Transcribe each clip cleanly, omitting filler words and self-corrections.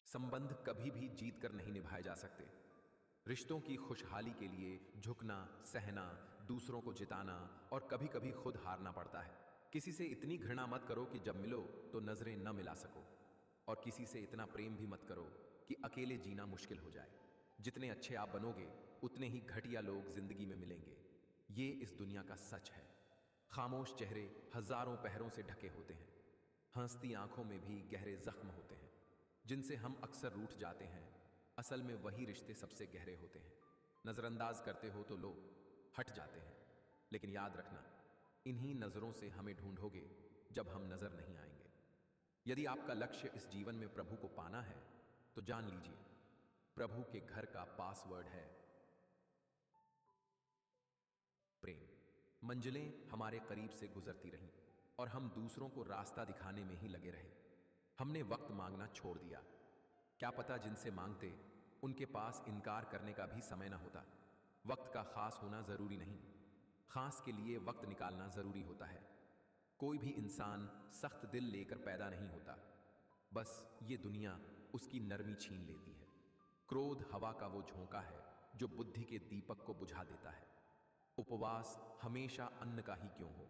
संबंध कभी भी जीत कर नहीं निभाए जा सकते। रिश्तों की खुशहाली के लिए झुकना, सहना, दूसरों को जिताना और कभी कभी खुद हारना पड़ता है। किसी से इतनी घृणा मत करो कि जब मिलो तो नजरें न मिला सको, और किसी से इतना प्रेम भी मत करो कि अकेले जीना मुश्किल हो जाए। जितने अच्छे आप बनोगे उतने ही घटिया लोग जिंदगी में मिलेंगे। ये इस दुनिया का सच है। खामोश चेहरे हजारों पहरों से ढके होते हैं। हंसती आंखों में भी गहरे जख्म होते हैं जिनसे हम अक्सर रूठ जाते हैं। असल में वही रिश्ते सबसे गहरे होते हैं। नजरअंदाज करते हो तो लोग हट जाते हैं, लेकिन याद रखना, इन्हीं नजरों से हमें ढूंढोगे जब हम नजर नहीं आएंगे। यदि आपका लक्ष्य इस जीवन में प्रभु को पाना है तो जान लीजिए, प्रभु के घर का पासवर्ड है प्रेम। मंजिलें हमारे करीब से गुजरती रहीं और हम दूसरों को रास्ता दिखाने में ही लगे रहे। हमने वक्त मांगना छोड़ दिया। क्या पता जिनसे मांगते उनके पास इनकार करने का भी समय ना होता। वक्त का खास होना जरूरी नहीं, खास के लिए वक्त निकालना जरूरी होता है। कोई भी इंसान सख्त दिल लेकर पैदा नहीं होता, बस ये दुनिया उसकी नरमी छीन लेती है। क्रोध हवा का वो झोंका है जो बुद्धि के दीपक को बुझा देता है। उपवास हमेशा अन्न का ही क्यों हो?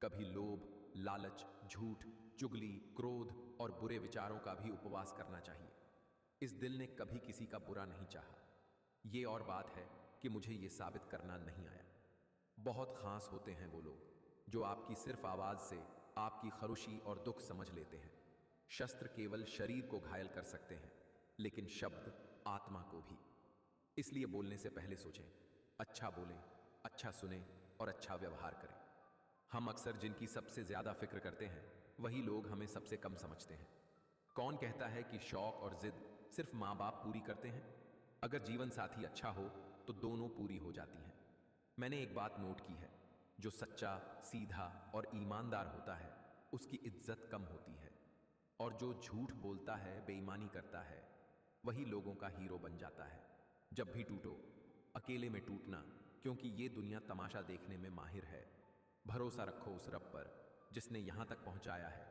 कभी लोभ, लालच, झूठ, चुगली, क्रोध और बुरे विचारों का भी उपवास करना चाहिए। इस दिल ने कभी किसी का बुरा नहीं चाहा। ये और बात है कि मुझे ये साबित करना नहीं आया। बहुत खास होते हैं वो लोग जो आपकी सिर्फ आवाज से आपकी खरुशी और दुख समझ लेते हैं। शस्त्र केवल शरीर को घायल कर सकते हैं, लेकिन शब्द आत्मा को भी। इसलिए बोलने से पहले सोचें, अच्छा बोलें, अच्छा सुने और अच्छा व्यवहार करें। हम अक्सर जिनकी सबसे ज्यादा फिक्र करते हैं वही लोग हमें सबसे कम समझते हैं। कौन कहता है कि शौक और जिद सिर्फ माँ बाप पूरी करते हैं? अगर जीवन साथी अच्छा हो तो दोनों पूरी हो जाती हैं। मैंने एक बात नोट की है, जो सच्चा, सीधा और ईमानदार होता है उसकी इज्जत कम होती है, और जो झूठ बोलता है, बेईमानी करता है, वही लोगों का हीरो बन जाता है। जब भी टूटो, अकेले में टूटना, क्योंकि ये दुनिया तमाशा देखने में माहिर है। भरोसा रखो उस रब पर जिसने यहां तक पहुंचाया है,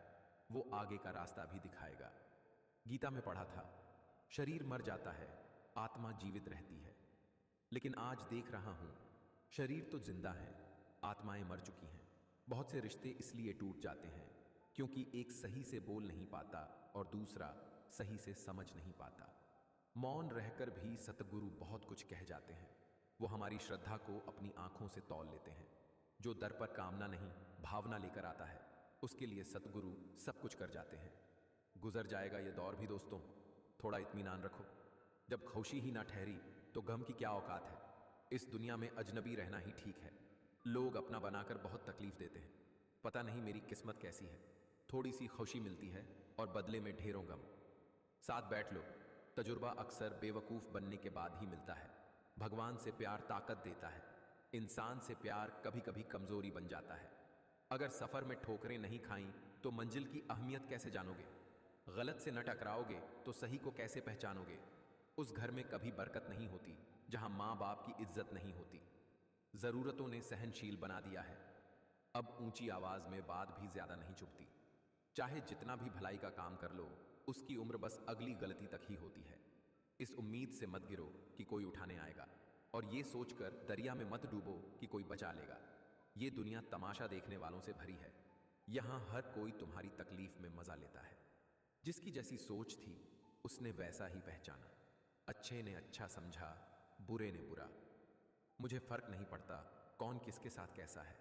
वो आगे का रास्ता भी दिखाएगा। गीता में पढ़ा था, शरीर मर जाता है, आत्मा जीवित रहती है। लेकिन आज देख रहा हूं, शरीर तो जिंदा है, आत्माएं मर चुकी हैं। बहुत से रिश्ते इसलिए टूट जाते हैं क्योंकि एक सही से बोल नहीं पाता और दूसरा सही से समझ नहीं पाता। मौन रहकर भी सतगुरु बहुत कुछ कह जाते हैं। वो हमारी श्रद्धा को अपनी आंखों से तौल लेते हैं। जो दर पर कामना नहीं, भावना लेकर आता है, उसके लिए सतगुरु सब कुछ कर जाते हैं। गुजर जाएगा ये दौर भी दोस्तों, थोड़ा इत्मीनान रखो। जब खुशी ही ना ठहरी तो गम की क्या औकात है। इस दुनिया में अजनबी रहना ही ठीक है। लोग अपना बनाकर बहुत तकलीफ देते हैं। पता नहीं मेरी किस्मत कैसी है, थोड़ी सी खुशी मिलती है और बदले में ढेरों गम। साथ बैठ लो। तजुर्बा अक्सर बेवकूफ बनने के बाद ही मिलता है। भगवान से प्यार ताकत देता है, इंसान से प्यार कभी कभी कमजोरी बन जाता है। अगर सफर में ठोकरें नहीं खाई तो मंजिल की अहमियत कैसे जानोगे? गलत से न टकराओगे तो सही को कैसे पहचानोगे? उस घर में कभी बरकत नहीं होती जहां माँ बाप की इज्जत नहीं होती। जरूरतों ने सहनशील बना दिया है। अब ऊंची आवाज में बात भी ज्यादा नहीं चुभती। चाहे जितना भी भलाई का काम कर लो, उसकी उम्र बस अगली गलती तक ही होती है। इस उम्मीद से मत गिरो कि कोई उठाने आएगा, और ये सोचकर दरिया में मत डूबो कि कोई बचा लेगा। ये दुनिया तमाशा देखने वालों से भरी है। यहां हर कोई तुम्हारी तकलीफ में मजा लेता है। जिसकी जैसी सोच थी उसने वैसा ही पहचाना। अच्छे ने अच्छा समझा, बुरे ने बुरा। मुझे फर्क नहीं पड़ता कौन किसके साथ कैसा है।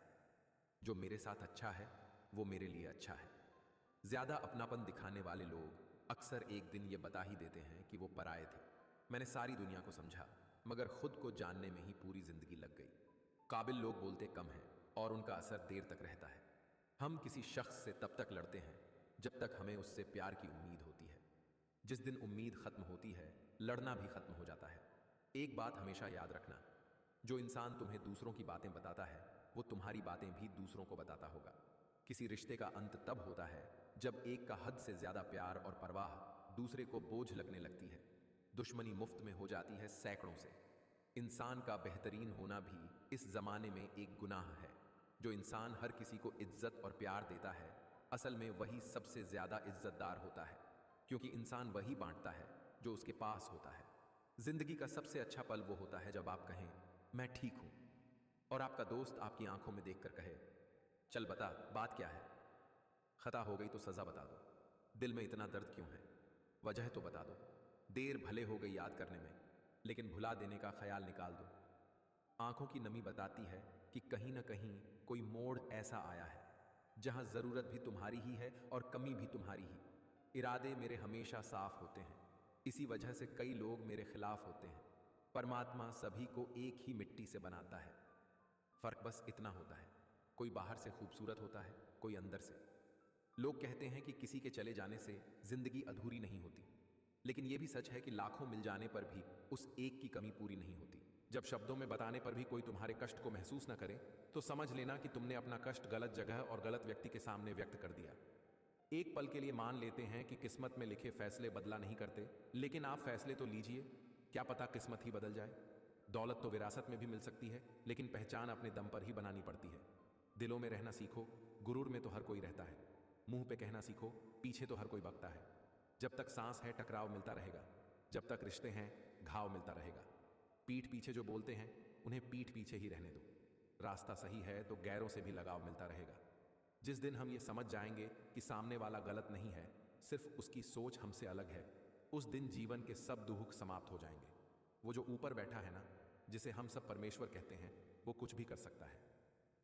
जो मेरे साथ अच्छा है वो मेरे लिए अच्छा है। ज्यादा अपनापन दिखाने वाले लोग अक्सर एक दिन ये बता ही देते हैं कि वो पराये थे। मैंने सारी दुनिया को समझा, मगर खुद को जानने में ही पूरी जिंदगी लग गई। काबिल लोग बोलते कम हैं और उनका असर देर तक रहता है। हम किसी शख्स से तब तक लड़ते हैं जब तक हमें उससे प्यार की उम्मीद होती है। जिस दिन उम्मीद खत्म होती है, लड़ना भी खत्म हो जाता है। एक बात हमेशा याद रखना, जो इंसान तुम्हें दूसरों की बातें बताता है वो तुम्हारी बातें भी दूसरों को बताता होगा। किसी रिश्ते का अंत तब होता है जब एक का हद से ज्यादा प्यार और परवाह दूसरे को बोझ लगने लगती है। दुश्मनी मुफ्त में हो जाती है सैकड़ों से। इंसान का बेहतरीन होना भी इस जमाने में एक गुनाह है। जो इंसान हर किसी को इज्जत और प्यार देता है, असल में वही सबसे ज्यादा इज्जतदार होता है। क्योंकि इंसान वही बांटता है जो उसके पास होता है। जिंदगी का सबसे अच्छा पल वो होता है जब आप कहें मैं ठीक हूं, और आपका दोस्त आपकी आंखों में देखकर कहे चल बता बात क्या है। खता हो गई तो सजा बता दो, दिल में इतना दर्द क्यों है, वजह तो बता दो। देर भले हो गई याद करने में, लेकिन भुला देने का ख्याल निकाल दो। आंखों की नमी बताती है कि कहीं ना कहीं कोई मोड़ ऐसा आया है जहां जरूरत भी तुम्हारी ही है और कमी भी तुम्हारी ही। इरादे मेरे हमेशा साफ होते हैं, इसी वजह से कई लोग मेरे खिलाफ होते हैं। परमात्मा सभी को एक ही मिट्टी से बनाता है, फर्क बस इतना होता है, कोई बाहर से खूबसूरत होता है, कोई अंदर से। लोग कहते हैं कि किसी के चले जाने से जिंदगी अधूरी नहीं होती, लेकिन यह भी सच है कि लाखों मिल जाने पर भी उस एक की कमी पूरी नहीं होती। जब शब्दों में बताने पर भी कोई तुम्हारे कष्ट को महसूस न करे, तो समझ लेना कि तुमने अपना कष्ट गलत जगह और गलत व्यक्ति के सामने व्यक्त कर दिया। एक पल के लिए मान लेते हैं कि किस्मत में लिखे फैसले बदला नहीं करते, लेकिन आप फैसले तो लीजिए, क्या पता किस्मत ही बदल जाए। दौलत तो विरासत में भी मिल सकती है, लेकिन पहचान अपने दम पर ही बनानी पड़ती है। दिलों में रहना सीखो, गुरूर में तो हर कोई रहता है। मुंह पे कहना सीखो, पीछे तो हर कोई बकता है। जब तक सांस है टकराव मिलता रहेगा, जब तक रिश्ते हैं घाव मिलता रहेगा। पीठ पीछे जो बोलते हैं उन्हें पीठ पीछे ही रहने दो। रास्ता सही है तो गैरों से भी लगाव मिलता रहेगा। जिस दिन हम ये समझ जाएंगे कि सामने वाला गलत नहीं है, सिर्फ उसकी सोच हमसे अलग है, उस दिन जीवन के सब दुख समाप्त हो जाएंगे। वो जो ऊपर बैठा है ना, जिसे हम सब परमेश्वर कहते हैं, वो कुछ भी कर सकता है।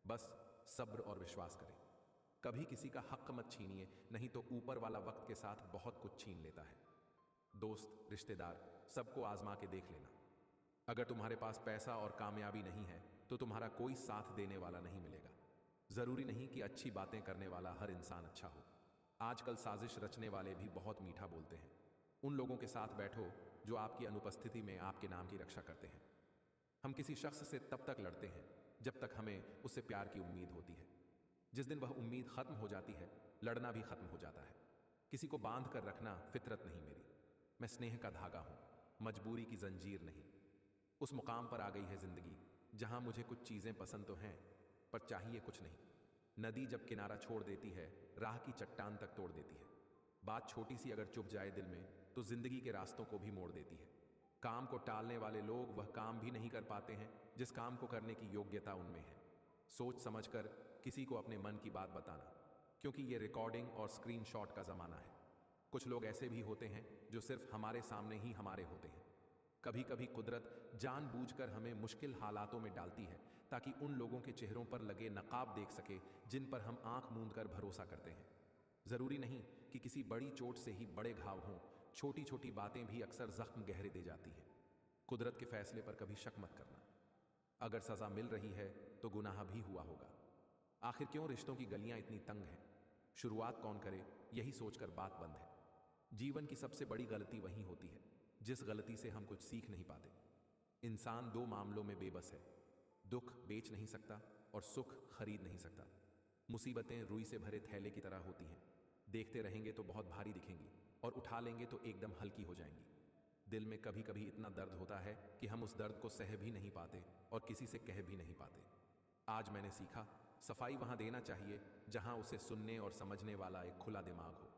बस सब्र और विश्वास करें। कभी किसी का हक मत छीनिए, नहीं तो ऊपर वाला वक्त के साथ बहुत कुछ छीन लेता है। दोस्त, रिश्तेदार, सबको आजमा के देख लेना। अगर तुम्हारे पास पैसा और कामयाबी नहीं है तो तुम्हारा कोई साथ देने वाला नहीं मिलेगा। जरूरी नहीं कि अच्छी बातें करने वाला हर इंसान अच्छा हो। आजकल साजिश रचने वाले भी बहुत मीठा बोलते हैं। उन लोगों के साथ बैठो जो आपकी अनुपस्थिति में आपके नाम की रक्षा करते हैं। हम किसी शख्स से तब तक लड़ते हैं जब तक हमें उससे प्यार की उम्मीद होती है। जिस दिन वह उम्मीद खत्म हो जाती है, लड़ना भी खत्म हो जाता है। किसी को बांध कर रखना फितरत नहीं मेरी। मैं स्नेह का धागा हूं, मजबूरी की जंजीर नहीं। उस मुकाम पर आ गई है जिंदगी जहां मुझे कुछ चीजें पसंद तो हैं, पर चाहिए कुछ नहीं। नदी जब किनारा छोड़ देती है, राह की चट्टान तक तोड़ देती है। बात छोटी सी अगर चुभ जाए दिल में, तो जिंदगी के रास्तों को भी मोड़ देती है। काम को टालने वाले लोग वह काम भी नहीं कर पाते हैं जिस काम को करने की योग्यता उनमें है। सोच समझकर किसी को अपने मन की बात बताना, क्योंकि ये रिकॉर्डिंग और स्क्रीनशॉट का जमाना है। कुछ लोग ऐसे भी होते हैं जो सिर्फ हमारे सामने ही हमारे होते हैं। कभी कभी कुदरत जानबूझकर हमें मुश्किल हालातों में डालती है ताकि उन लोगों के चेहरों पर लगे नकाब देख सके जिन पर हम आंख मूंद कर भरोसा करते हैं। जरूरी नहीं कि किसी बड़ी चोट से ही बड़े घाव हों, छोटी छोटी बातें भी अक्सर जख्म गहरे दे जाती हैं। कुदरत के फैसले पर कभी शक मत करना। अगर सजा मिल रही है तो गुनाह भी हुआ होगा। आखिर क्यों रिश्तों की गलियां इतनी तंग हैं? शुरुआत कौन करे, यही सोचकर बात बंद है। जीवन की सबसे बड़ी गलती वही होती है जिस गलती से हम कुछ सीख नहीं पाते। इंसान दो मामलों में बेबस है, दुख बेच नहीं सकता और सुख खरीद नहीं सकता। मुसीबतें रुई से भरे थैले की तरह होती हैं, देखते रहेंगे तो बहुत भारी दिखेंगी और उठा लेंगे तो एकदम हल्की हो जाएंगी। दिल में कभी कभी इतना दर्द होता है कि हम उस दर्द को सह भी नहीं पाते और किसी से कह भी नहीं पाते। आज मैंने सीखा, सफाई वहां देना चाहिए जहां उसे सुनने और समझने वाला एक खुला दिमाग हो।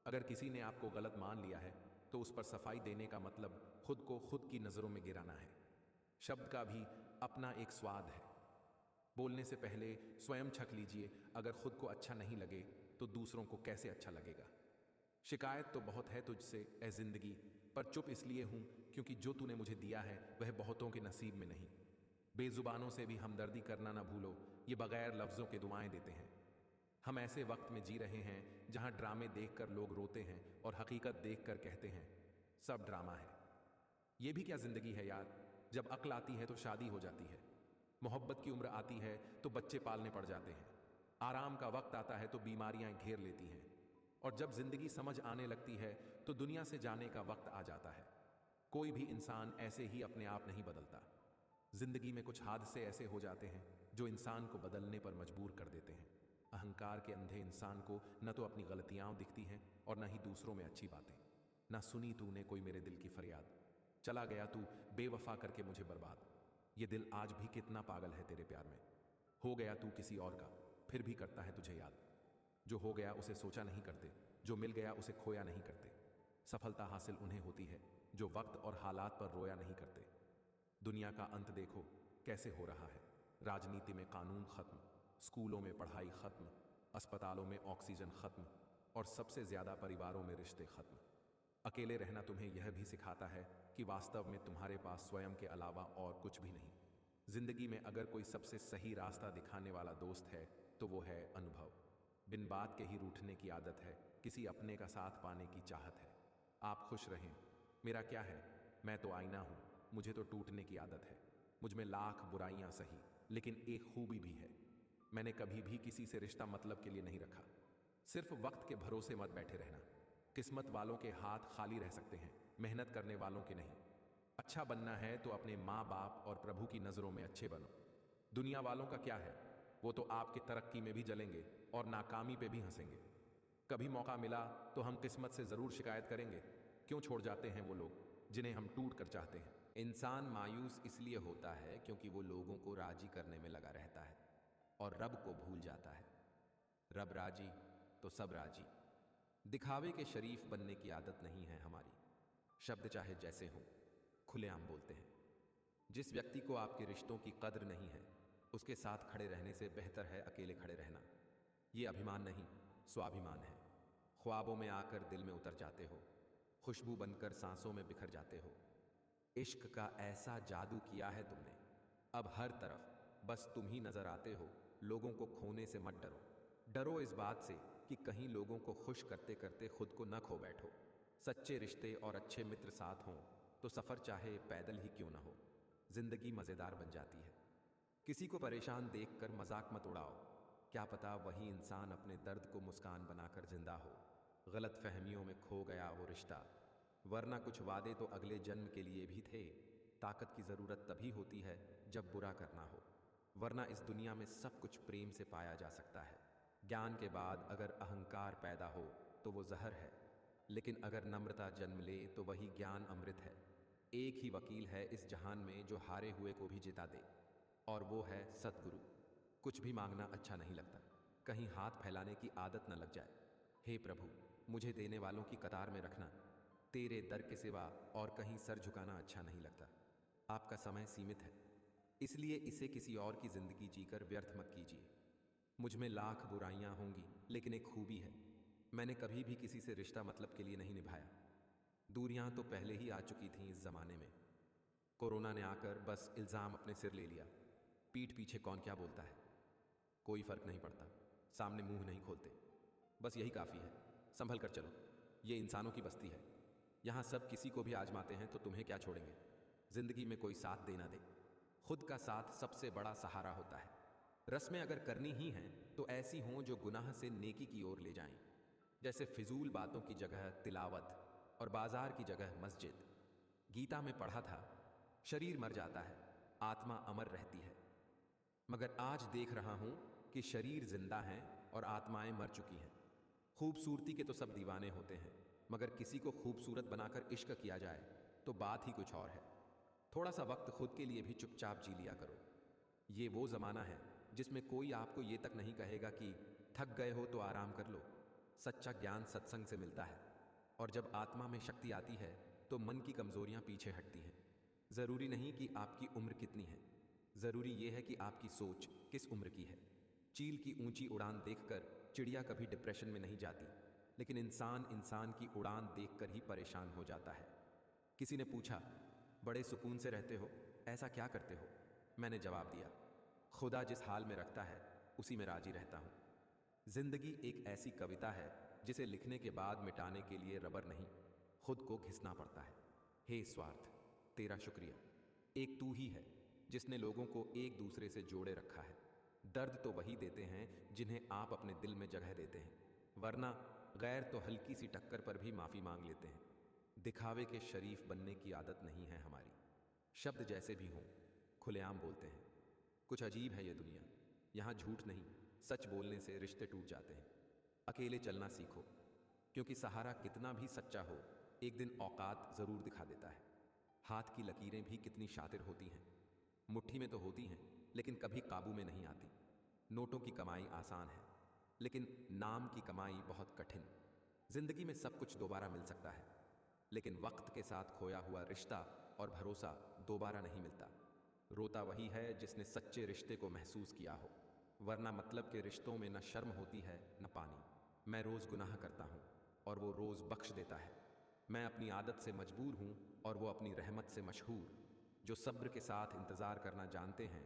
अगर किसी ने आपको गलत मान लिया है तो उस पर सफाई देने का मतलब खुद को खुद की नजरों में गिराना है। शब्द का भी अपना एक स्वाद है। बोलने से पहले स्वयं छक लीजिए, अगर खुद को अच्छा नहीं लगे तो दूसरों को कैसे अच्छा लगेगा। शिकायत तो बहुत है तुझसे ए जिंदगी, पर चुप इसलिए हूं क्योंकि जो तूने मुझे दिया है वह बहुतों के नसीब में नहीं। बेजुबानों से भी हमदर्दी करना ना भूलो, ये बगैर लफ्जों के दुआएं देते हैं। हम ऐसे वक्त में जी रहे हैं जहां ड्रामे देखकर लोग रोते हैं और हकीकत देखकर कहते हैं सब ड्रामा है। यह भी क्या जिंदगी है यार, जब अक्ल आती है तो शादी हो जाती है, मोहब्बत की उम्र आती है तो बच्चे पालने पड़ जाते हैं, आराम का वक्त आता है तो बीमारियां घेर लेती हैं, और जब जिंदगी समझ आने लगती है तो दुनिया से जाने का वक्त आ जाता है। कोई भी इंसान ऐसे ही अपने आप नहीं बदलता। जिंदगी में कुछ हादसे ऐसे हो जाते हैं जो इंसान को बदलने पर मजबूर कर देते हैं। अहंकार के अंधे इंसान को न तो अपनी गलतियां दिखती हैं और न ही दूसरों में अच्छी बातें। न सुनी तूने कोई मेरे दिल की फरियाद, चला गया तू बेवफा करके मुझे बर्बाद। ये दिल आज भी कितना पागल है तेरे प्यार में। हो गया तू किसी और का, फिर भी करता है तुझे याद। जो हो गया उसे सोचा नहीं करते, जो मिल गया उसे खोया नहीं करते। सफलता हासिल उन्हें होती है जो वक्त और हालात पर रोया नहीं करते। दुनिया का अंत देखो कैसे हो रहा है। राजनीति में कानून खत्म, स्कूलों में पढ़ाई खत्म, अस्पतालों में ऑक्सीजन खत्म और सबसे ज्यादा परिवारों में रिश्ते खत्म। अकेले रहना तुम्हें यह भी सिखाता है कि वास्तव में तुम्हारे पास स्वयं के अलावा और कुछ भी नहीं। जिंदगी में अगर कोई सबसे सही रास्ता दिखाने वाला दोस्त है तो वो है अनुभव। बिन बात के ही रूठने की आदत है, किसी अपने का साथ पाने की चाहत है। आप खुश रहें, मेरा क्या है, मैं तो आईना हूं, मुझे तो टूटने की आदत है। मुझ में लाख बुराइयां सही, लेकिन एक खूबी भी है, मैंने कभी भी किसी से रिश्ता मतलब के लिए नहीं रखा। सिर्फ वक्त के भरोसे मत बैठे रहना। किस्मत वालों के हाथ खाली रह सकते हैं, मेहनत करने वालों के नहीं। अच्छा बनना है तो अपने माँ बाप और प्रभु की नजरों में अच्छे बनो। दुनिया वालों का क्या है, वो तो आपकी तरक्की में भी जलेंगे और नाकामी पे भी हंसेंगे। कभी मौका मिला तो हम किस्मत से जरूर शिकायत करेंगे, क्यों छोड़ जाते हैं वो लोग जिन्हें हम टूट कर चाहते हैं। इंसान मायूस इसलिए होता है क्योंकि वो लोगों को राजी करने में लगा रहता है और रब को भूल जाता है। रब राजी तो सब राजी। दिखावे के शरीफ बनने की आदत नहीं है हमारी। शब्द चाहे जैसे हों, खुलेआम बोलते हैं। जिस व्यक्ति को आपके रिश्तों की कद्र नहीं है, उसके साथ खड़े रहने से बेहतर है अकेले खड़े रहना। ये अभिमान नहीं, स्वाभिमान है। ख्वाबों में आकर दिल में उतर जाते हो, खुशबू बनकर सांसों में बिखर जाते हो। इश्क का ऐसा जादू किया है तुमने, अब हर तरफ बस तुम ही नजर आते हो। लोगों को खोने से मत डरो। डरो इस बात से कि कहीं लोगों को खुश करते करते खुद को न खो बैठो। सच्चे रिश्ते और अच्छे मित्र साथ हों तो सफर चाहे पैदल ही क्यों ना हो, जिंदगी मजेदार बन जाती है। किसी को परेशान देखकर मजाक मत उड़ाओ, क्या पता वही इंसान अपने दर्द को मुस्कान बनाकर जिंदा हो। गलत फहमियों में खो गया वो रिश्ता, वरना कुछ वादे तो अगले जन्म के लिए भी थे। ताकत की जरूरत तभी होती है जब बुरा करना हो, वरना इस दुनिया में सब कुछ प्रेम से पाया जा सकता है। ज्ञान के बाद अगर अहंकार पैदा हो तो वो जहर है, लेकिन अगर नम्रता जन्म ले तो वही ज्ञान अमृत है। एक ही वकील है इस जहान में जो हारे हुए को भी जिता दे, और वो है सतगुरु। कुछ भी मांगना अच्छा नहीं लगता, कहीं हाथ फैलाने की आदत न लग जाए। हे प्रभु, मुझे देने वालों की कतार में रखना, तेरे दर के सिवा और कहीं सर झुकाना अच्छा नहीं लगता। आपका समय सीमित है, इसलिए इसे किसी और की जिंदगी जीकर व्यर्थ मत कीजिए। मुझ में लाख बुराइयां होंगी, लेकिन एक खूबी है, मैंने कभी भी किसी से रिश्ता मतलब के लिए नहीं निभाया। दूरियां तो पहले ही आ चुकी थीं इस जमाने में। कोरोना ने आकर बस इल्जाम अपने सिर ले लिया। पीठ पीछे कौन क्या बोलता है, कोई फर्क नहीं पड़ता, सामने मुंह नहीं खोलते। बस यही काफी है, संभल कर चलो, ये इंसानों की बस्ती है। यहां सब किसी को भी आजमाते हैं, तो तुम्हें क्या छोड़ेंगे। जिंदगी में कोई साथ दे ना दे, खुद का साथ सबसे बड़ा सहारा होता है। रस्में अगर करनी ही हैं तो ऐसी हों जो गुनाह से नेकी की ओर ले जाएं, जैसे फिजूल बातों की जगह तिलावत और बाजार की जगह मस्जिद। गीता में पढ़ा था, शरीर मर जाता है, आत्मा अमर रहती है। मगर आज देख रहा हूं कि शरीर जिंदा हैं और आत्माएं मर चुकी हैं। खूबसूरती के तो सब दीवाने होते हैं, मगर किसी को खूबसूरत बनाकर इश्क किया जाए तो बात ही कुछ और है। थोड़ा सा वक्त खुद के लिए भी चुपचाप जी लिया करो। ये वो जमाना है जिसमें कोई आपको ये तक नहीं कहेगा कि थक गए हो तो आराम कर लो। सच्चा ज्ञान सत्संग से मिलता है, और जब आत्मा में शक्ति आती है तो मन की कमजोरियां पीछे हटती हैं। जरूरी नहीं कि आपकी उम्र कितनी है, जरूरी यह है कि आपकी सोच किस उम्र की है। चील की ऊंची उड़ान देखकर चिड़िया कभी डिप्रेशन में नहीं जाती, लेकिन इंसान इंसान की उड़ान देखकर ही परेशान हो जाता है। किसी ने पूछा, बड़े सुकून से रहते हो, ऐसा क्या करते हो? मैंने जवाब दिया, खुदा जिस हाल में रखता है उसी में राजी रहता हूं। जिंदगी एक ऐसी कविता है जिसे लिखने के बाद मिटाने के लिए रबर नहीं, खुद को घिसना पड़ता है। हे स्वार्थ, तेरा शुक्रिया। एक तू ही है जिसने लोगों को एक दूसरे से जोड़े रखा है। दर्द तो वही देते हैं जिन्हें आप अपने दिल में जगह देते हैं, वरना गैर तो हल्की सी टक्कर पर भी माफी मांग लेते हैं। दिखावे के शरीफ बनने की आदत नहीं है हमारी। शब्द जैसे भी हों, खुलेआम बोलते हैं। कुछ अजीब है ये दुनिया, यहां झूठ नहीं, सच बोलने से रिश्ते टूट जाते हैं। अकेले चलना सीखो, क्योंकि सहारा कितना भी सच्चा हो, एक दिन औकात जरूर दिखा देता है। हाथ की लकीरें भी कितनी शातिर होती हैं, मुट्ठी में तो होती हैं लेकिन कभी काबू में नहीं आती। नोटों की कमाई आसान है, लेकिन नाम की कमाई बहुत कठिन। जिंदगी में सब कुछ दोबारा मिल सकता है, लेकिन वक्त के साथ खोया हुआ रिश्ता और भरोसा दोबारा नहीं मिलता। रोता वही है जिसने सच्चे रिश्ते को महसूस किया हो, वरना मतलब के रिश्तों में न शर्म होती है न पानी। मैं रोज़ गुनाह करता हूँ और वो रोज़ बख्श देता है। मैं अपनी आदत से मजबूर हूँ और वो अपनी रहमत से मशहूर। जो सब्र के साथ इंतज़ार करना जानते हैं,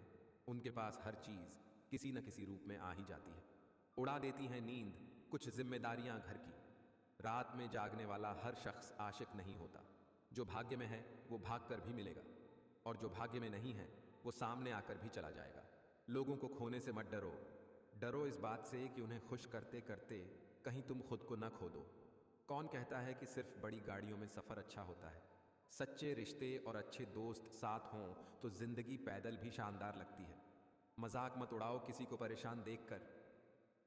उनके पास हर चीज़ किसी न किसी रूप में आ ही जाती है। उड़ा देती हैं नींद कुछ जिम्मेदारियां घर की। रात में जागने वाला हर शख्स आशिक नहीं होता। जो भाग्य में है वो भाग कर भी मिलेगा, और जो भाग्य में नहीं है वो सामने आकर भी चला जाएगा। लोगों को खोने से मत डरो, डरो इस बात से कि उन्हें खुश करते करते कहीं तुम खुद को न खो दो। कौन कहता है कि सिर्फ बड़ी गाड़ियों में सफ़र अच्छा होता है? सच्चे रिश्ते और अच्छे दोस्त साथ हों तो जिंदगी पैदल भी शानदार लगती है। मजाक मत उड़ाओ किसी को परेशान देखकर,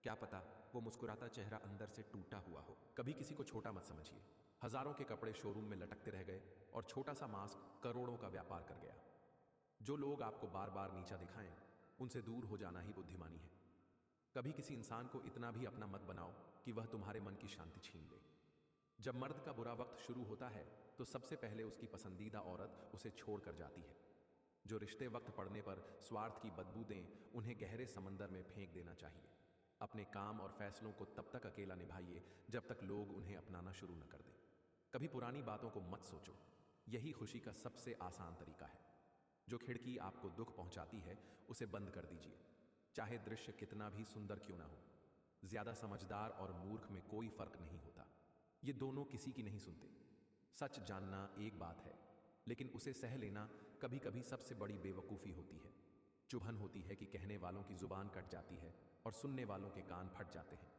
क्या पता वो मुस्कुराता चेहरा अंदर से टूटा हुआ हो। कभी किसी को छोटा मत समझिए। हजारों के कपड़े शोरूम में लटकते रह गए और छोटा सा मास्क करोड़ों का व्यापार कर गया। जो लोग आपको बार बार नीचा दिखाएं, उनसे दूर हो जाना ही बुद्धिमानी है। कभी किसी इंसान को इतना भी अपना मत बनाओ कि वह तुम्हारे मन की शांति छीन ले। जब मर्द का बुरा वक्त शुरू होता है तो सबसे पहले उसकी पसंदीदा औरत उसे छोड़ कर जाती है। जो रिश्ते वक्त पड़ने पर स्वार्थ की बदबू दें, उन्हें गहरे समंदर में फेंक देना चाहिए। अपने काम और फैसलों को तब तक अकेला निभाइए जब तक लोग उन्हें अपनाना शुरू न कर दें। कभी पुरानी बातों को मत सोचो, यही खुशी का सबसे आसान तरीका है। जो खिड़की आपको दुख पहुंचाती है उसे बंद कर दीजिए, चाहे दृश्य कितना भी सुंदर क्यों ना हो। ज्यादा समझदार और मूर्ख में कोई फर्क नहीं होता, ये दोनों किसी की नहीं सुनते। सच जानना एक बात है, लेकिन उसे सह लेना कभी कभी सबसे बड़ी बेवकूफ़ी होती है। चुभन होती है कि कहने वालों की जुबान कट जाती है और सुनने वालों के कान फट जाते हैं।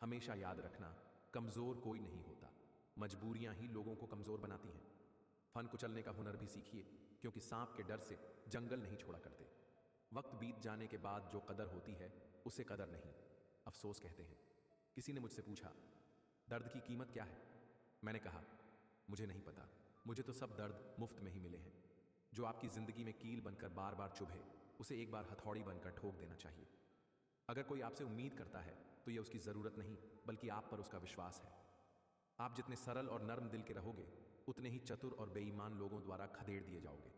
हमेशा याद रखना, कमज़ोर कोई नहीं होता, मजबूरियां ही लोगों को कमज़ोर बनाती हैं। फन कुचलने का हुनर भी सीखिए, क्योंकि सांप के डर से जंगल नहीं छोड़ा करते। वक्त बीत जाने के बाद जो कदर होती है उसे कदर नहीं, अफसोस कहते हैं। किसी ने मुझसे पूछा, दर्द की कीमत क्या है? मैंने कहा, मुझे नहीं पता, मुझे तो सब दर्द मुफ्त में ही मिले हैं। जो आपकी ज़िंदगी में कील बनकर बार बार चुभे, उसे एक बार हथौड़ी बनकर ठोक देना चाहिए। अगर कोई आपसे उम्मीद करता है तो यह उसकी ज़रूरत नहीं, बल्कि आप पर उसका विश्वास है। आप जितने सरल और नर्म दिल के रहोगे, उतने ही चतुर और बेईमान लोगों द्वारा खदेड़ दिए जाओगे।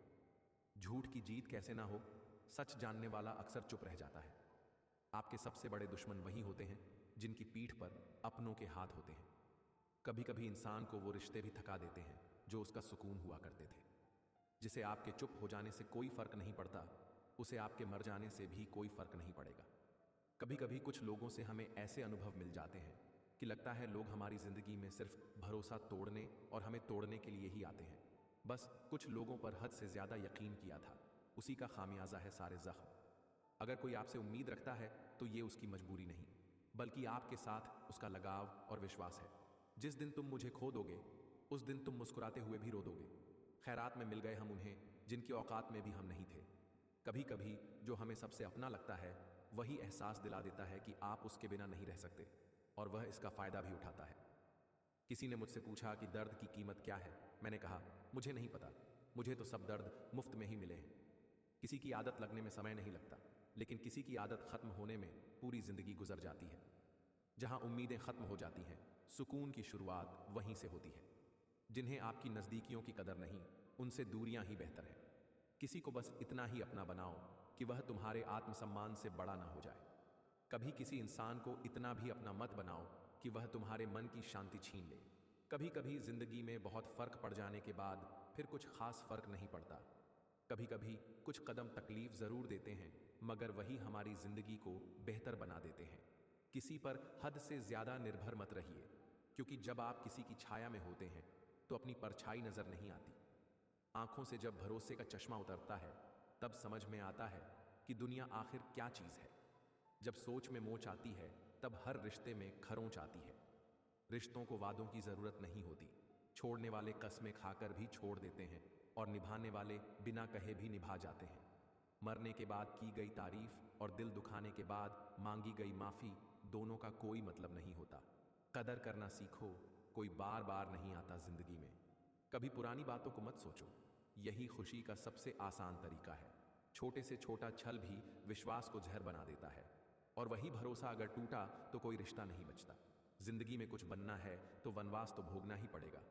झूठ की जीत कैसे ना हो, सच जानने वाला अक्सर चुप रह जाता है। आपके सबसे बड़े दुश्मन वही होते हैं जिनकी पीठ पर अपनों के हाथ होते हैं। कभी कभी इंसान को वो रिश्ते भी थका देते हैं जो उसका सुकून हुआ करते थे। जिसे आपके चुप हो जाने से कोई फर्क नहीं पड़ता, उसे आपके मर जाने से भी कोई फर्क नहीं पड़ेगा। कभी कभी कुछ लोगों से हमें ऐसे अनुभव मिल जाते हैं कि लगता है लोग हमारी जिंदगी में सिर्फ भरोसा तोड़ने और हमें तोड़ने के लिए ही आते हैं। बस कुछ लोगों पर हद से ज्यादा यकीन किया था, उसी का खामियाजा है सारे जख्म। अगर कोई आपसे उम्मीद रखता है तो ये उसकी मजबूरी नहीं, बल्कि आपके साथ उसका लगाव और विश्वास है। जिस दिन तुम मुझे खो दोगे, उस दिन तुम मुस्कुराते हुए भी रो दोगे। खैरात में मिल गए हम उन्हें जिनकी औकात में भी हम नहीं थे। कभी कभी जो हमें सबसे अपना लगता है वही एहसास दिला देता है कि आप उसके बिना नहीं रह सकते, और वह इसका फायदा भी उठाता है। किसी ने मुझसे पूछा कि दर्द की कीमत क्या है? मैंने कहा, मुझे नहीं पता, मुझे तो सब दर्द मुफ्त में ही मिले हैं। किसी की आदत लगने में समय नहीं लगता, लेकिन किसी की आदत खत्म होने में पूरी जिंदगी गुजर जाती है। जहां उम्मीदें खत्म हो जाती हैं, सुकून की शुरुआत वहीं से होती है। जिन्हें आपकी नज़दीकियों की कदर नहीं, उनसे दूरियां ही बेहतर है। किसी को बस इतना ही अपना बनाओ कि वह तुम्हारे आत्मसम्मान से बड़ा ना हो जाए। कभी किसी इंसान को इतना भी अपना मत बनाओ कि वह तुम्हारे मन की शांति छीन ले। कभी कभी जिंदगी में बहुत फर्क पड़ जाने के बाद फिर कुछ खास फर्क नहीं पड़ता। कभी कभी कुछ कदम तकलीफ जरूर देते हैं, मगर वही हमारी जिंदगी को बेहतर बना देते हैं। किसी पर हद से ज्यादा निर्भर मत रहिए, क्योंकि जब आप किसी की छाया में होते हैं तो अपनी परछाई नजर नहीं आती। आंखों से जब भरोसे का चश्मा उतरता है, तब समझ में आता है कि दुनिया आखिर क्या चीज है। जब सोच में मोच आती है, तब हर रिश्ते में खरोंच आती है। रिश्तों को वादों की जरूरत नहीं होती। छोड़ने वाले कस्में खाकर भी छोड़ देते हैं, और निभाने वाले बिना कहे भी निभा जाते हैं। मरने के बाद की गई तारीफ और दिल दुखाने के बाद मांगी गई माफी, दोनों का कोई मतलब नहीं होता। कदर करना सीखो, कोई बार बार नहीं आता जिंदगी में। कभी पुरानी बातों को मत सोचो, यही खुशी का सबसे आसान तरीका है। छोटे से छोटा छल भी विश्वास को जहर बना देता है, और वही भरोसा अगर टूटा तो कोई रिश्ता नहीं बचता। जिंदगी में कुछ बनना है तो वनवास तो भोगना ही पड़ेगा।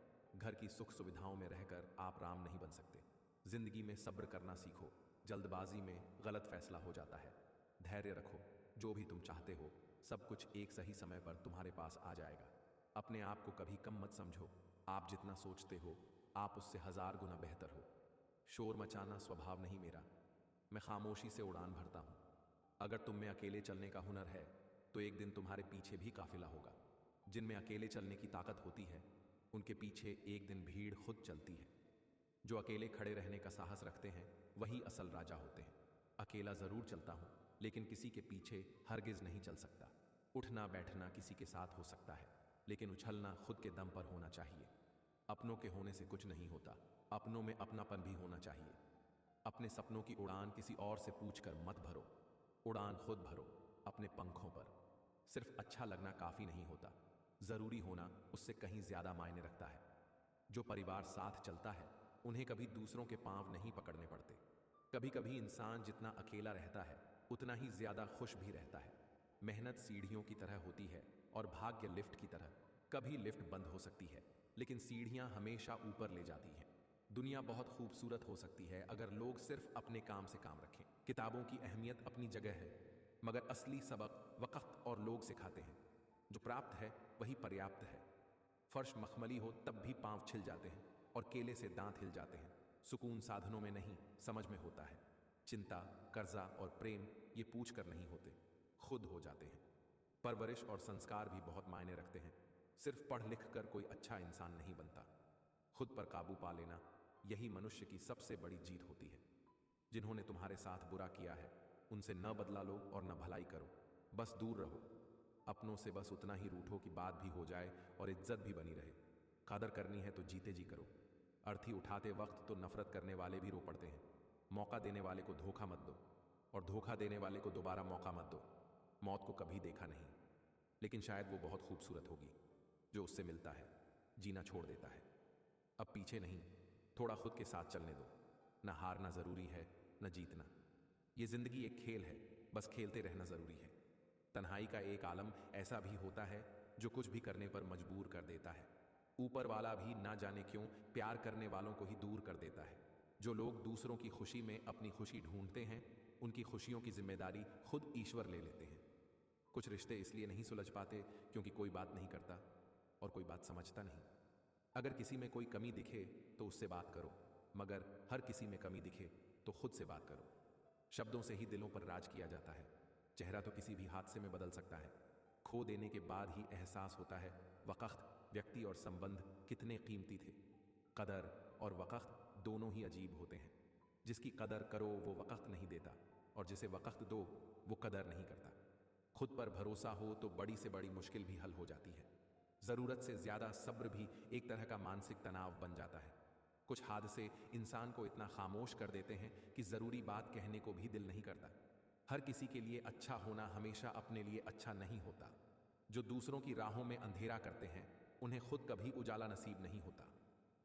घर की सुख सुविधाओं में रहकर आप राम नहीं बन सकते। जिंदगी में सब्र करना सीखो। जल्दबाजी में गलत फैसला हो जाता है। धैर्य रखो। जो भी तुम चाहते हो सब कुछ एक सही समय पर तुम्हारे पास आ जाएगा। अपने आप को कभी कम मत समझो। आप जितना सोचते हो आप उससे 1000 गुना बेहतर हो। शोर मचाना स्वभाव नहीं मेरा। मैं खामोशी से उड़ान भरता हूँ। अगर तुम में अकेले चलने का हुनर है तो एक दिन तुम्हारे पीछे भी काफिला होगा। जिनमें अकेले चलने की ताकत होती है उनके पीछे एक दिन भीड़ खुद चलती है। जो अकेले खड़े रहने का साहस रखते हैं वही असल राजा होते हैं। अकेला जरूर चलता हूं लेकिन किसी के पीछे हरगिज नहीं चल सकता। उठना बैठना किसी के साथ हो सकता है लेकिन उछलना खुद के दम पर होना चाहिए। अपनों के होने से कुछ नहीं होता। अपनों में अपनापन भी होना चाहिए। अपने सपनों की उड़ान किसी और से पूछकर मत भरो। उड़ान खुद भरो अपने पंखों पर। सिर्फ अच्छा लगना काफी नहीं होता। जरूरी होना उससे कहीं ज्यादा मायने रखता है। जो परिवार साथ चलता है उन्हें कभी दूसरों के पांव नहीं पकड़ने पड़ते। कभी कभी इंसान जितना अकेला रहता है उतना ही ज्यादा खुश भी रहता है। मेहनत सीढ़ियों की तरह होती है और भाग्य लिफ्ट की तरह। कभी लिफ्ट बंद हो सकती है लेकिन सीढ़ियां हमेशा ऊपर ले जाती हैं। दुनिया बहुत खूबसूरत हो सकती है अगर लोग सिर्फ अपने काम से काम रखें। किताबों की अहमियत अपनी जगह है मगर असली सबक वक्त और लोग सिखाते हैं। जो प्राप्त है वही पर्याप्त है। फर्श मखमली हो तब भी पांव छिल जाते हैं और केले से दांत हिल जाते हैं। सुकून साधनों में नहीं समझ में होता है। चिंता, कर्जा और प्रेम ये पूछ कर नहीं होते, खुद हो जाते हैं। परवरिश और संस्कार भी बहुत मायने रखते हैं। सिर्फ पढ़ लिख कर कोई अच्छा इंसान नहीं बनता। खुद पर काबू पा लेना यही मनुष्य की सबसे बड़ी जीत होती है। जिन्होंने तुम्हारे साथ बुरा किया है उनसे न बदला लो और न भलाई करो। बस दूर रहो। अपनों से बस उतना ही रूठो कि बात भी हो जाए और इज्जत भी बनी रहे। कदर करनी है तो जीते जी करो। अर्थी उठाते वक्त तो नफरत करने वाले भी रो पड़ते हैं। मौका देने वाले को धोखा मत दो और धोखा देने वाले को दोबारा मौका मत दो। मौत को कभी देखा नहीं लेकिन शायद वो बहुत खूबसूरत होगी। जो उससे मिलता है जीना छोड़ देता है। अब पीछे नहीं, थोड़ा खुद के साथ चलने दो। न हारना जरूरी है न जीतना। ये जिंदगी एक खेल है, बस खेलते रहना जरूरी है। तन्हाई का एक आलम ऐसा भी होता है जो कुछ भी करने पर मजबूर कर देता है। ऊपर वाला भी ना जाने क्यों प्यार करने वालों को ही दूर कर देता है। जो लोग दूसरों की खुशी में अपनी खुशी ढूंढते हैं उनकी खुशियों की जिम्मेदारी खुद ईश्वर ले लेते हैं। कुछ रिश्ते इसलिए नहीं सुलझ पाते क्योंकि कोई बात नहीं करता और कोई बात समझता नहीं। अगर किसी में कोई कमी दिखे तो उससे बात करो, मगर हर किसी में कमी दिखे तो खुद से बात करो। शब्दों से ही दिलों पर राज किया जाता है। चेहरा तो किसी भी हादसे में बदल सकता है। खो देने के बाद ही एहसास होता है वक़्त, व्यक्ति और संबंध कितने कीमती थे। कदर और वक़्त दोनों ही अजीब होते हैं। जिसकी कदर करो वो वक़्त नहीं देता और जिसे वक़्त दो वो कदर नहीं करता। खुद पर भरोसा हो तो बड़ी से बड़ी मुश्किल भी हल हो जाती है। ज़रूरत से ज़्यादा सब्र भी एक तरह का मानसिक तनाव बन जाता है। कुछ हादसे इंसान को इतना खामोश कर देते हैं कि ज़रूरी बात कहने को भी दिल नहीं करता। हर किसी के लिए अच्छा होना हमेशा अपने लिए अच्छा नहीं होता। जो दूसरों की राहों में अंधेरा करते हैं उन्हें खुद कभी उजाला नसीब नहीं होता।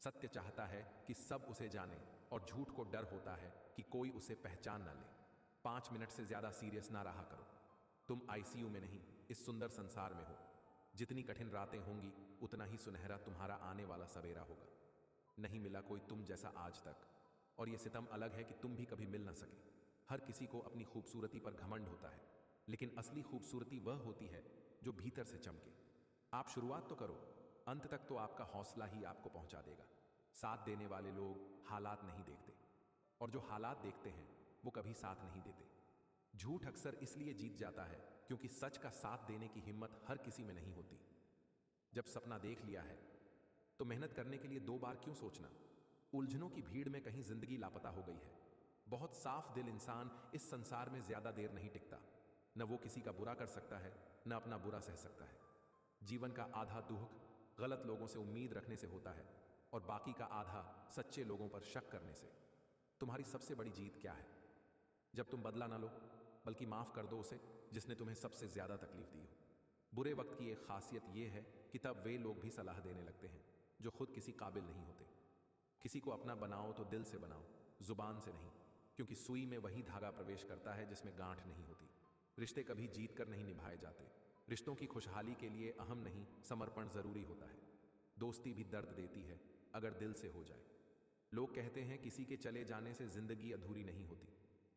सत्य चाहता है कि सब उसे जाने और झूठ को डर होता है कि कोई उसे पहचान ना ले। 5 मिनट से ज़्यादा सीरियस ना रहा करो। तुम आईसीयू में नहीं इस सुंदर संसार में हो। जितनी कठिन रातें होंगी उतना ही सुनहरा तुम्हारा आने वाला सवेरा होगा। नहीं मिला कोई तुम जैसा आज तक, और यह सितम अलग है कि तुम भी कभी मिल ना सके। हर किसी को अपनी खूबसूरती पर घमंड होता है लेकिन असली खूबसूरती वह होती है जो भीतर से चमके। आप शुरुआत तो करो, अंत तक तो आपका हौसला ही आपको पहुंचा देगा। साथ देने वाले लोग हालात नहीं देखते और जो हालात देखते हैं वो कभी साथ नहीं देते। झूठ अक्सर इसलिए जीत जाता है क्योंकि सच का साथ देने की हिम्मत हर किसी में नहीं होती। जब सपना देख लिया है तो मेहनत करने के लिए 2 बार क्यों सोचना। उलझनों की भीड़ में कहीं जिंदगी लापता हो गई है। बहुत साफ दिल इंसान इस संसार में ज्यादा देर नहीं टिकता। न वो किसी का बुरा कर सकता है न अपना बुरा सह सकता है। जीवन का आधा दुख गलत लोगों से उम्मीद रखने से होता है और बाकी का आधा सच्चे लोगों पर शक करने से। तुम्हारी सबसे बड़ी जीत क्या है? जब तुम बदला ना लो बल्कि माफ कर दो उसे जिसने तुम्हें सबसे ज्यादा तकलीफ दी हो। बुरे वक्त की एक खासियत यह है कि तब वे लोग भी सलाह देने लगते हैं जो खुद किसी काबिल नहीं होते। किसी को अपना बनाओ तो दिल से बनाओ, जुबान से नहीं, क्योंकि सुई में वही धागा प्रवेश करता है जिसमें गांठ नहीं होती। रिश्ते कभी जीत कर नहीं निभाए जाते। रिश्तों की खुशहाली के लिए अहम नहीं समर्पण जरूरी होता है। दोस्ती भी दर्द देती है, अगर दिल से हो जाए। लोग कहते हैं किसी के चले जाने से जिंदगी अधूरी नहीं होती,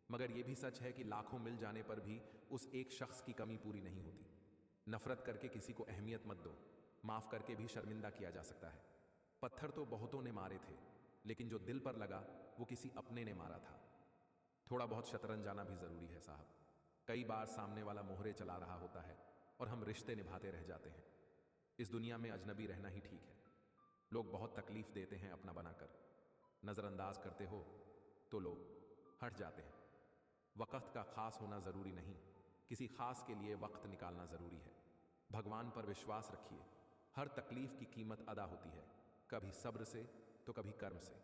मगर यह भी सच है कि लाखों मिल जाने पर भी उस एक शख्स की कमी पूरी नहीं होती। नफरत करके किसी को अहमियत मत दो, माफ करके भी शर्मिंदा किया जा सकता है। पत्थर तो बहुतों ने मारे थे, लेकिन जो दिल पर लगा वो किसी अपने ने मारा था। थोड़ा बहुत शतरंज जाना भी जरूरी है साहब। कई बार सामने वाला मोहरे चला रहा होता है और हम रिश्ते निभाते रह जाते हैं। इस दुनिया में अजनबी रहना ही ठीक है। लोग बहुत तकलीफ देते हैं अपना बनाकर, नजरअंदाज करते हो तो लोग हट जाते हैं। वक्त का खास होना जरूरी नहीं, किसी खास के लिए वक्त निकालना जरूरी है। भगवान पर विश्वास रखिए, हर तकलीफ की कीमत अदा होती है, कभी सब्र से तो कभी कर्म से।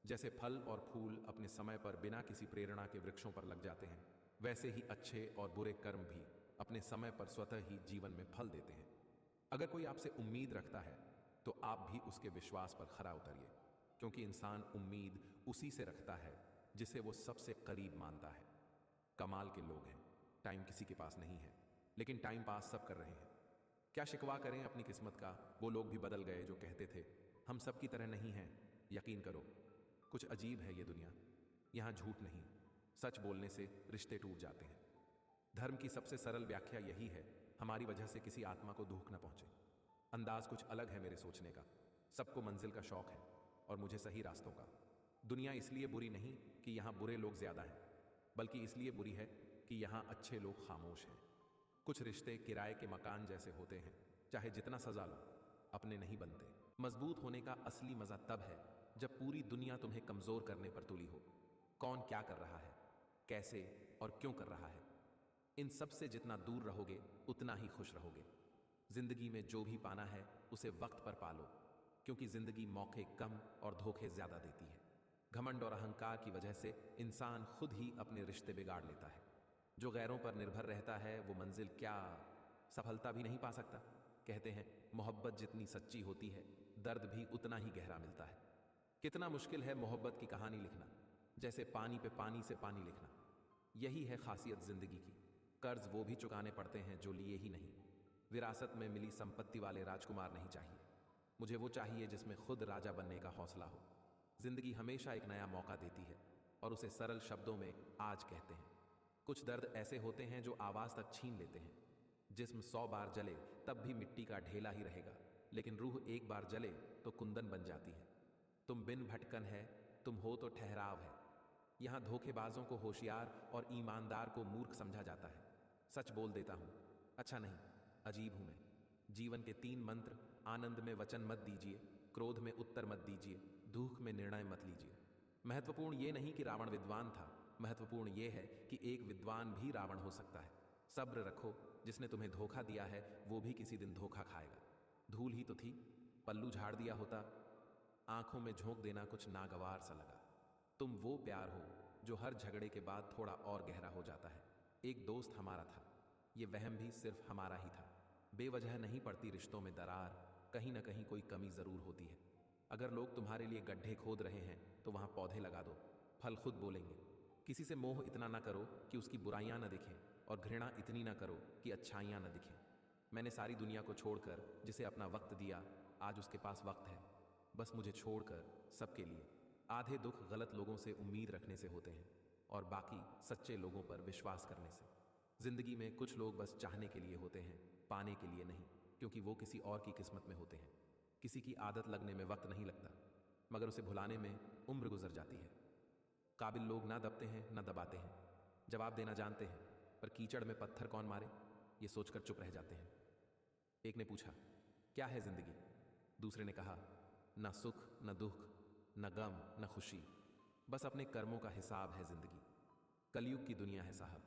जैसे फल और फूल अपने समय पर बिना किसी प्रेरणा के वृक्षों पर लग जाते हैं, वैसे ही अच्छे और बुरे कर्म भी अपने समय पर स्वतः ही जीवन में फल देते हैं। अगर कोई आपसे उम्मीद रखता है तो आप भी उसके विश्वास पर खरा उतरिए, क्योंकि इंसान उम्मीद उसी से रखता है जिसे वो सबसे करीब मानता है। कमाल के लोग हैं, टाइम किसी के पास नहीं है, लेकिन टाइम पास सब कर रहे हैं। क्या शिकवा करें अपनी किस्मत का, वो लोग भी बदल गए जो कहते थे हम सब की तरह नहीं हैं। यकीन करो, कुछ अजीब है ये दुनिया। यहाँ झूठ नहीं, सच बोलने से रिश्ते टूट जाते हैं। धर्म की सबसे सरल व्याख्या यही है, हमारी वजह से किसी आत्मा को दुख न पहुंचे। अंदाज कुछ अलग है मेरे सोचने का। सबको मंजिल का शौक है और मुझे सही रास्तों का। दुनिया इसलिए बुरी नहीं कि यहाँ बुरे लोग ज्यादा हैं, बल्कि इसलिए बुरी है कि यहाँ अच्छे लोग खामोश हैं। कुछ रिश्ते किराए के मकान जैसे होते हैं, चाहे जितना सजा लो अपने नहीं बनते। मजबूत होने का असली मजा तब है जब पूरी दुनिया तुम्हें कमजोर करने पर तुली हो। कौन क्या कर रहा है, कैसे और क्यों कर रहा है, इन सब से जितना दूर रहोगे उतना ही खुश रहोगे। जिंदगी में जो भी पाना है उसे वक्त पर पालो, क्योंकि जिंदगी मौके कम और धोखे ज्यादा देती है। घमंड और अहंकार की वजह से इंसान खुद ही अपने रिश्ते बिगाड़ लेता है। जो गैरों पर निर्भर रहता है वो मंजिल क्या, सफलता भी नहीं पा सकता। कहते हैं मोहब्बत जितनी सच्ची होती है दर्द भी उतना ही गहरा मिलता है। कितना मुश्किल है मोहब्बत की कहानी लिखना, जैसे पानी पे पानी से पानी लिखना। यही है खासियत जिंदगी की। कर्ज वो भी चुकाने पड़ते हैं जो लिए ही नहीं। विरासत में मिली संपत्ति वाले राजकुमार नहीं चाहिए, मुझे वो चाहिए जिसमें खुद राजा बनने का हौसला हो। जिंदगी हमेशा एक नया मौका देती है और उसे सरल शब्दों में आज कहते हैं। कुछ दर्द ऐसे होते हैं जो आवाज तक छीन लेते हैं। जिस्म 100 बार जले तब भी मिट्टी का ढेला ही रहेगा, लेकिन रूह एक बार जले तो कुंदन बन जाती है। तुम बिन भटकन है, तुम हो तो ठहराव है। यहां धोखेबाजों को होशियार और ईमानदार को मूर्ख समझा जाता है। सच बोल देता हूं, अच्छा नहीं, अजीब हूं मैं। जीवन के 3 मंत्र, आनंद में वचन मत दीजिए, क्रोध में उत्तर मत दीजिए, दुख में निर्णय मत लीजिए। महत्वपूर्ण ये नहीं कि रावण विद्वान था, महत्वपूर्ण ये है कि एक विद्वान भी रावण हो सकता है। सब्र रखो, जिसने तुम्हें धोखा दिया है वो भी किसी दिन धोखा खाएगा। धूल ही तो थी, पल्लू झाड़ दिया होता। आंखों में झोंक देना कुछ नागवार सा लगा। तुम वो प्यार हो जो हर झगड़े के बाद थोड़ा और गहरा हो जाता है। एक दोस्त हमारा था, ये वहम भी सिर्फ हमारा ही था। बेवजह नहीं पड़ती रिश्तों में दरार, कहीं ना कहीं कोई कमी जरूर होती है। अगर लोग तुम्हारे लिए गड्ढे खोद रहे हैं तो वहां पौधे लगा दो, फल खुद बोलेंगे। किसी से मोह इतना ना करो कि उसकी बुराइयां ना दिखें, और घृणा इतनी ना करो कि अच्छाइयां ना दिखें। मैंने सारी दुनिया को छोड़कर जिसे अपना वक्त दिया, आज उसके पास वक्त है बस मुझे छोड़कर सबके लिए। आधे दुख गलत लोगों से उम्मीद रखने से होते हैं और बाकी सच्चे लोगों पर विश्वास करने से। जिंदगी में कुछ लोग बस चाहने के लिए होते हैं, पाने के लिए नहीं, क्योंकि वो किसी और की किस्मत में होते हैं। किसी की आदत लगने में वक्त नहीं लगता, मगर उसे भुलाने में उम्र गुजर जाती है। काबिल लोग ना दबते हैं ना दबाते हैं, जवाब देना जानते हैं, पर कीचड़ में पत्थर कौन मारे ये सोचकर चुप रह जाते हैं। एक ने पूछा, क्या है जिंदगी? दूसरे ने कहा, ना सुख न दुख, न गम न खुशी, बस अपने कर्मों का हिसाब है जिंदगी। कलयुग की दुनिया है साहब।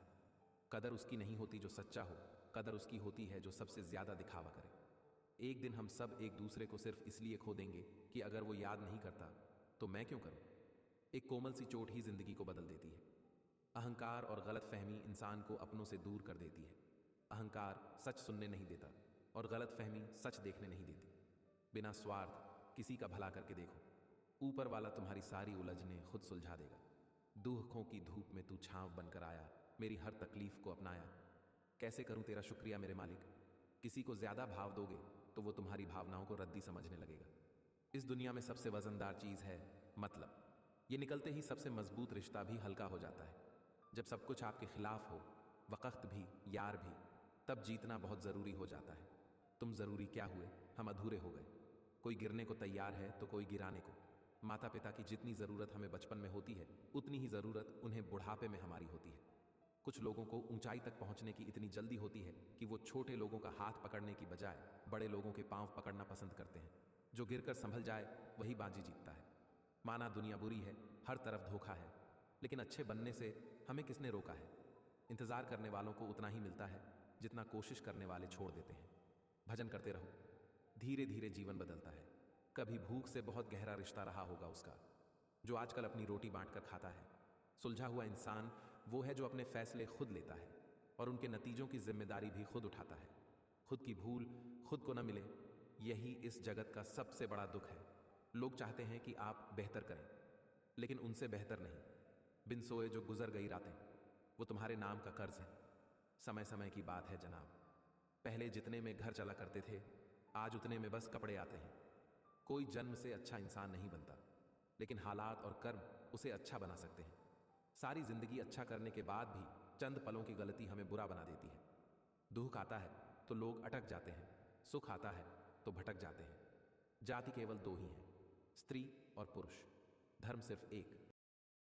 कदर उसकी नहीं होती जो सच्चा हो, कदर उसकी होती है जो सबसे ज्यादा दिखावा करे। एक दिन हम सब एक दूसरे को सिर्फ इसलिए खो देंगे कि अगर वो याद नहीं करता तो मैं क्यों करूं। एक कोमल सी चोट ही जिंदगी को बदल देती है। अहंकार और गलत फहमी इंसान को अपनों से दूर कर देती है। अहंकार सच सुनने नहीं देता और गलत फहमी सच देखने नहीं देती। बिना स्वार्थ किसी का भला करके देखो, ऊपर वाला तुम्हारी सारी उलझने खुद सुलझा देगा। दुखों की धूप में तू छांव बनकर आया, मेरी हर तकलीफ को अपनाया। कैसे करूं तेरा शुक्रिया मेरे मालिक। किसी को ज्यादा भाव दोगे तो वो तुम्हारी भावनाओं को रद्दी समझने लगेगा। इस दुनिया में सबसे वजनदार चीज़ है मतलब। ये निकलते ही सबसे मजबूत रिश्ता भी हल्का हो जाता है। जब सब कुछ आपके खिलाफ हो, वक़्त भी, यार भी, तब जीतना बहुत ज़रूरी हो जाता है। तुम ज़रूरी क्या हुए, हम अधूरे हो गए। कोई गिरने को तैयार है तो कोई गिराने को। माता पिता की जितनी ज़रूरत हमें बचपन में होती है, उतनी ही ज़रूरत उन्हें बुढ़ापे में हमारी होती है। कुछ लोगों को ऊंचाई तक पहुंचने की इतनी जल्दी होती है कि वो छोटे लोगों का हाथ पकड़ने की बजाय बड़े लोगों के पांव पकड़ना पसंद करते हैं। जो गिरकर संभल जाए वही बाजी जीतता है। माना दुनिया बुरी है, हर तरफ धोखा है, लेकिन अच्छे बनने से हमें किसने रोका है। इंतजार करने वालों को उतना ही मिलता है जितना कोशिश करने वाले छोड़ देते हैं। भजन करते रहो, धीरे धीरे जीवन बदलता है। कभी भूख से बहुत गहरा रिश्ता रहा होगा उसका, जो आजकल अपनी रोटी बांटकर खाता है। सुलझा हुआ इंसान वो है जो अपने फैसले खुद लेता है और उनके नतीजों की जिम्मेदारी भी खुद उठाता है। खुद की भूल खुद को न मिले, यही इस जगत का सबसे बड़ा दुख है। लोग चाहते हैं कि आप बेहतर करें, लेकिन उनसे बेहतर नहीं। बिन सोए जो गुजर गई रातें, वो तुम्हारे नाम का कर्ज है। समय समय की बात है जनाब, पहले जितने में घर चला करते थे, आज उतने में बस कपड़े आते हैं। कोई जन्म से अच्छा इंसान नहीं बनता, लेकिन हालात और कर्म उसे अच्छा बना सकते हैं। सारी जिंदगी अच्छा करने के बाद भी चंद पलों की गलती हमें बुरा बना देती है। दुख आता है तो लोग अटक जाते हैं, सुख आता है तो भटक जाते हैं। जाति केवल दो ही है, स्त्री और पुरुष। धर्म सिर्फ एक,